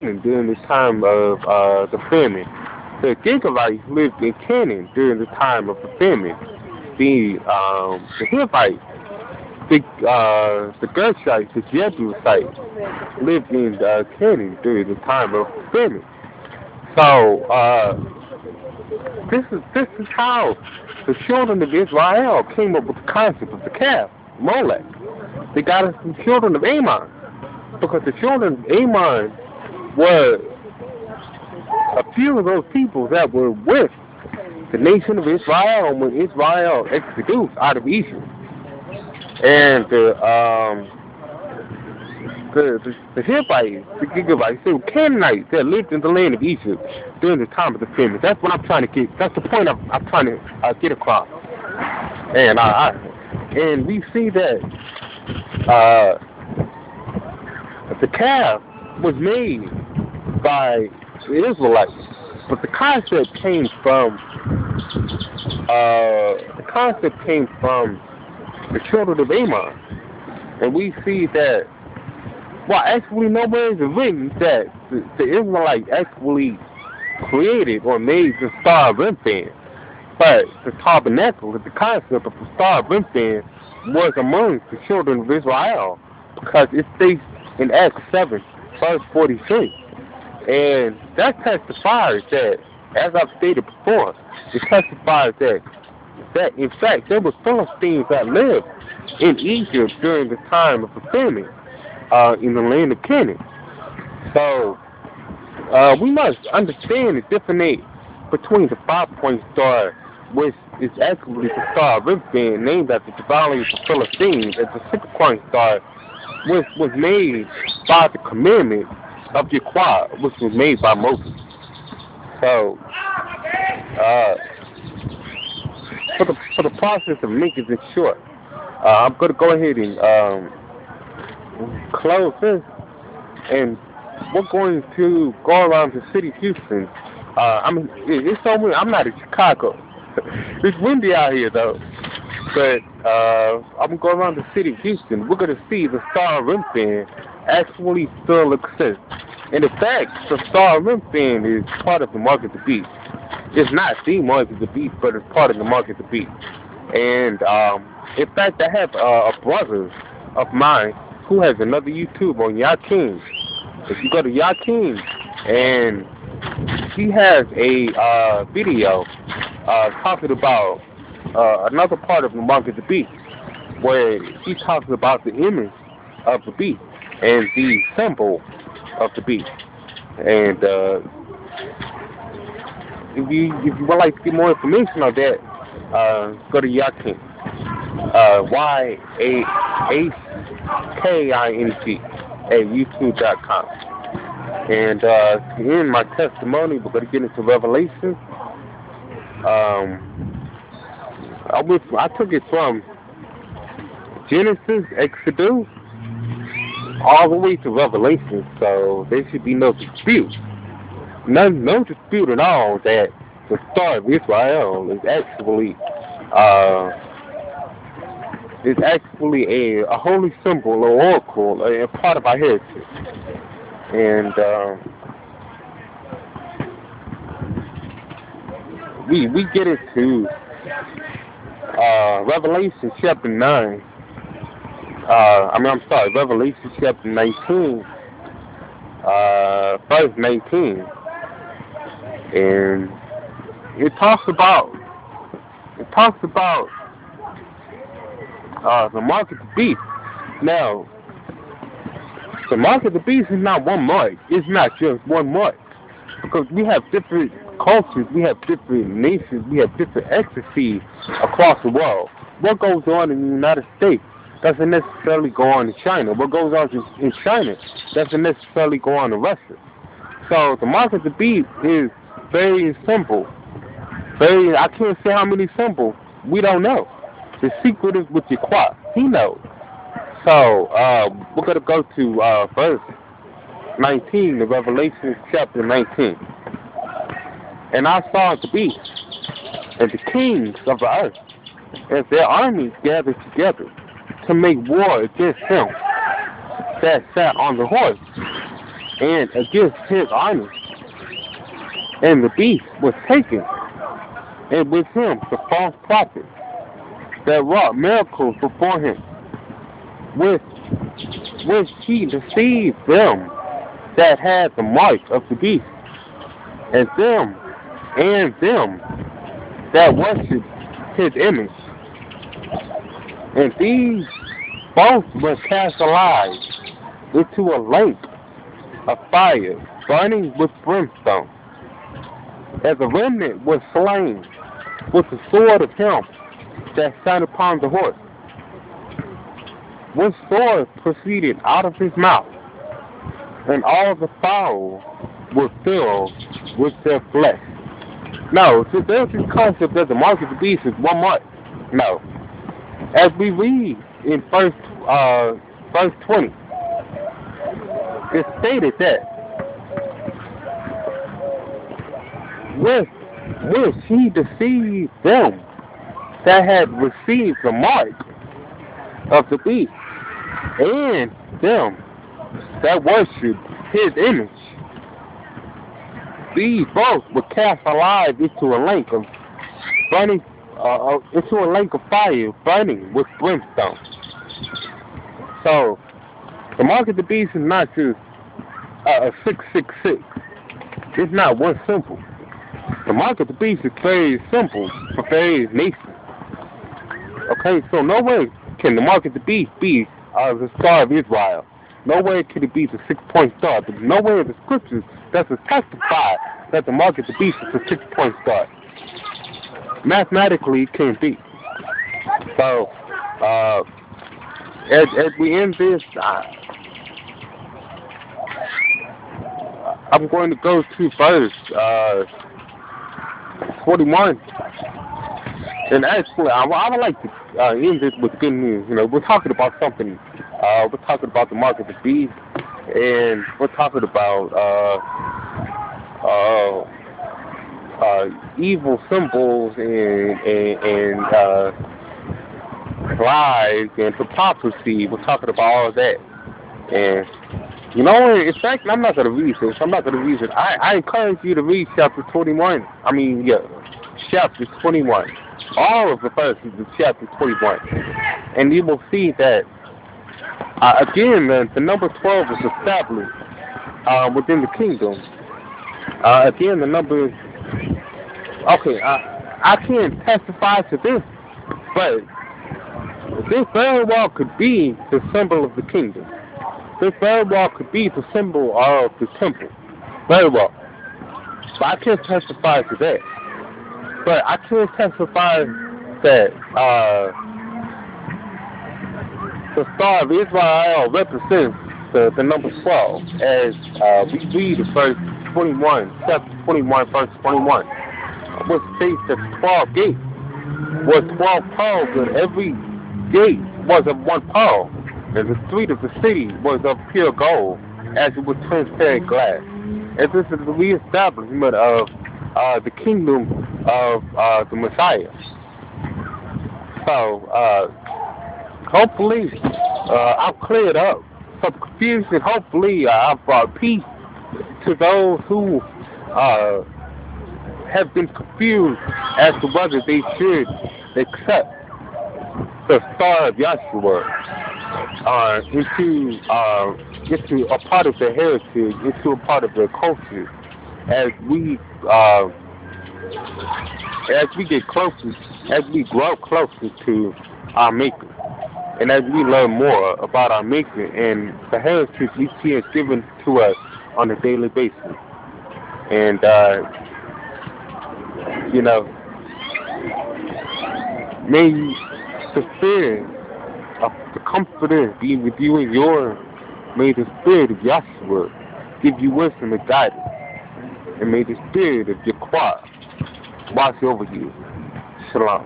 during the time of the famine. The Gigavites lived in Canaan during the time of the famine. The Hivites, the Gershites, the Jebusites lived in Canaan during the time of the famine. So this is how the children of Israel came up with the concept of the calf, Molech. They got it from children of Ammon, because the children of Ammon were a few of those people that were with the nation of Israel when Israel exodus out of Egypt. And the Hivites, the Gigavites, the Canaanites that lived in the land of Egypt during the time of the famine. That's what I'm trying to get. That's the point I'm trying to get across. And we see that the calf was made by the Israelites, but the concept came from the children of Ammon, and we see that. Well, actually, nowhere is it written that the Israelites actually created or made the Star of Yahshua, but the tabernacle, the concept of the Star of Yahshua, was among the children of Israel, because it states in Acts 7, verse 43. And that testifies that, as I've stated before, it testifies that in fact there were Philistines that lived in Egypt during the time of the famine in the land of Canaan. So we must understand the difference between the 5-point star, which is actually the Star of Yahshua, named after the valley of the Philistines, and the 6-point star, which was made by the commandment of Yahshua, which was made by Moses. So, for the process of making this short, I'm going to go ahead and close this, and we're going to go around the city of Houston. It's somewhere. I'm not in Chicago. It's windy out here though, but I'm going to go around the city of Houston. We're going to see the Star of Yahshua actually still exists. And in fact, the Star of Yahshua is part of the mark of the beast. It's not the mark of the beast, but it's part of the mark of the beast. And in fact, I have a brother of mine who has another YouTube on Yakin. If you go to Yakin, and he has a video talking about another part of the mark of the beast, where he talks about the image of the beast and the symbol of the beast. And if you would like to get more information on that, go to Yakin. YAHKING at YouTube.com. And to end my testimony, we're going to get into Revelation. I took it from Genesis, Exodus, all the way to Revelation, so there should be no dispute. No dispute at all that the Star of Israel is actually a holy symbol or oracle, a part of our heritage. And we get into Revelation chapter 9. Revelation chapter 19, verse 19. And it talks about the mark of the beast. Now, the mark of the beast is not one mark. It's not just one mark, because we have different cultures, we have different nations, we have different ecstasies across the world. What goes on in the United States doesn't necessarily go on in China. What goes on in China doesn't necessarily go on in Russia. So the mark of the beast is very simple. I can't say how many symbols. We don't know. The secret is with Yahshua. He knows. So we're going to go to verse 19 of Revelation chapter 19. And I saw the beast and the kings of the earth as their armies gathered together to make war against him that sat on the horse and against his army. And the beast was taken, and with him the false prophets that wrought miracles before him, with which he deceived them that had the mark of the beast, and them that worshipped his image. And these both were cast alive into a lake of fire, burning with brimstone. And the remnant was slain with the sword of him that sat upon the horse, which sword proceeded out of his mouth, and all the fowl were filled with their flesh. No, so there's this concept that the mark of the beast is one mark. No. As we read in verse 20, it stated that with which he deceived them that had received the mark of the beast, and them that worshipped his image. These both were cast alive into a lake of burning, into a lake of fire burning with brimstone. So the mark of the beast is not just 666. It's not one symbol. The mark of the beast is very simple for various nations. Okay, so no way can the mark of the beast be the Star of Israel. No way could it be the 6-point star. But no way in the scriptures does it testify that the mark of the beast is a 6-point star. Mathematically, it can't be. So, as we end this, I'm going to go to verse 41. And actually, I would like to end this with good news. You know, we're talking about something. We're talking about the mark of the beast, and we're talking about evil symbols and lies and hypocrisy. We're talking about all of that. And you know, in fact, I'm not going to read this. I'm not going to read it. I encourage you to read chapter 21. Chapter 21. All of the verses of chapter 21. And you will see that, again, the number 12 is established within the kingdom. Again, the number is... Okay, I can't testify to this, but this very well could be the symbol of the kingdom. This very well could be the symbol of the temple. Very well. So I can't testify to that. But I can testify that the Star of Israel represents the number 12, as we read in verse 21, chapter 21, verse 21, which states that 12 gates were 12 pearls, and every gate was of one pearl, and the street of the city was of pure gold, as it was transparent glass. And this is the reestablishment of the kingdom of the Messiah. So, hopefully, I've cleared up some confusion. Hopefully, I've brought peace to those who have been confused as to whether they should accept the Star of Yahshua into a part of their heritage, into a part of their culture, as we get closer, as we grow closer to our Maker, and as we learn more about our Maker and the heritage we see is given to us on a daily basis. And you know, may the Spirit of the Comforter be with you and yours. May the Spirit of Yahshua give you wisdom and guidance. And may the Spirit of Yahweh watch over you. Shalom.